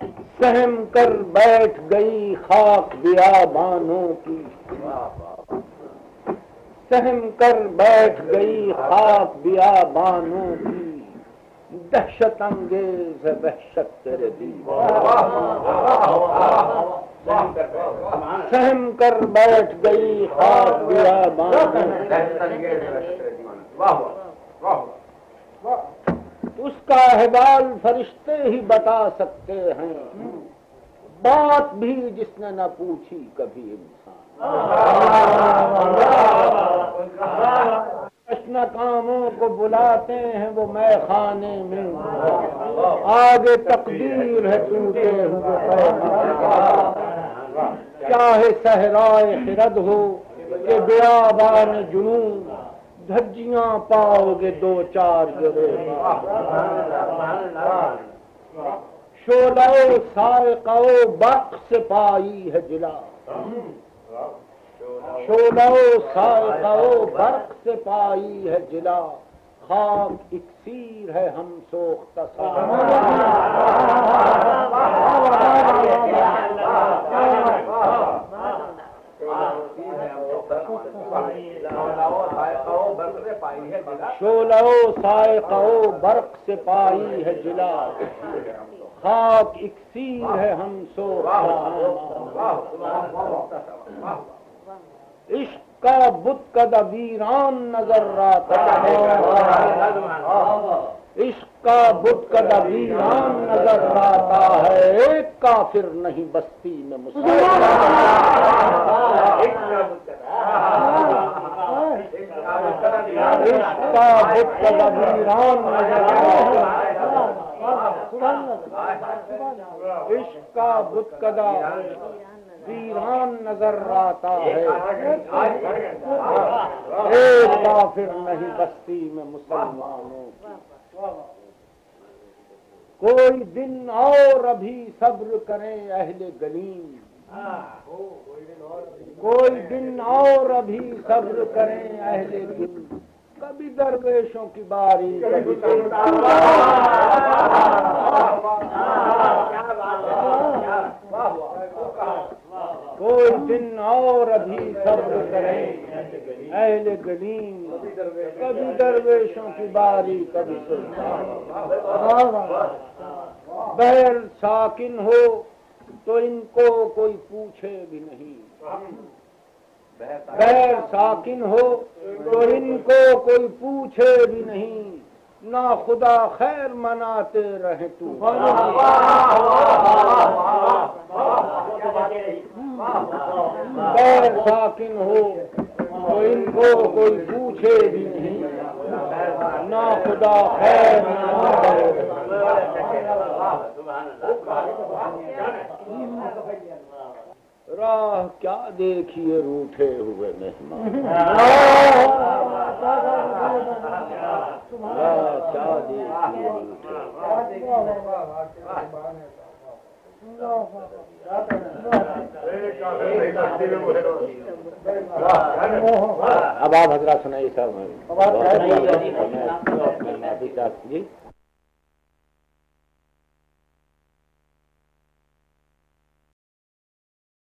सहम कर बैठ गई खाक बियाबानों की, सहम कर बैठ गई खाक बियाबानों की, दहशत अंगेज है वहशत तेरे दीवार। सहम कर बैठ गई खाक बियाबानों की, उसका अहवाल फरिश्ते ही बता सकते हैं, बात भी जिसने न पूछी कभी इंसान। कृष्ण कामों को बुलाते हैं वो मैं खाने में, आगे तकदीर है टूटे हुए पैगाम। चाहे सहराए खिरद हो कि बियाबान जुनून, धज्जियां पाओगे दो चार गिरेबान। शोलाओ सायकाओ बर्क से पाई है जिला, शोलाओ सायकाओ बर्क से पाई है जिला, खाक इक्सीर है हम सोख्ता शोलाओ सायकाओ बर्क से पाई है जिला, खाक इक्सीर है हम सोख्ता। इश्क का बुत कदा वीरान नजर आता है, इश्क का बुत कदा वीरान नजर आता है, एक काफिर नहीं बस्ती में मुसलमान। इश्क का बुत कदा वीरान नजर आता है, इश्क का बुत कदा वीरान नजर आता है, एक काफिर नहीं बस्ती में मुसलमानों की। कोई दिन और अभी सब्र करें अहले गलीम, कोई दिन और अभी सब्र करें अहले गलीम, कभी दरवेशों की बारी कभी कोई दिन और अभी सब्र करें अहले गलीम, कभी दरवेशों की बारी कभी बहर साकिन हो तो इनको कोई पूछे भी नहीं, बहर साकिन हो तो इनको कोई पूछे भी नहीं, ना खुदा खैर मनाते रहे तू। बहर साकिन हो तो इनको कोई पूछे भी नहीं, ना खुदा खैर मनाते रहे। राह क्या देखिए रूठे हुए मेहमान, राह क्या देखिए रूठे। अब आप हजरा सुनाइए साहब।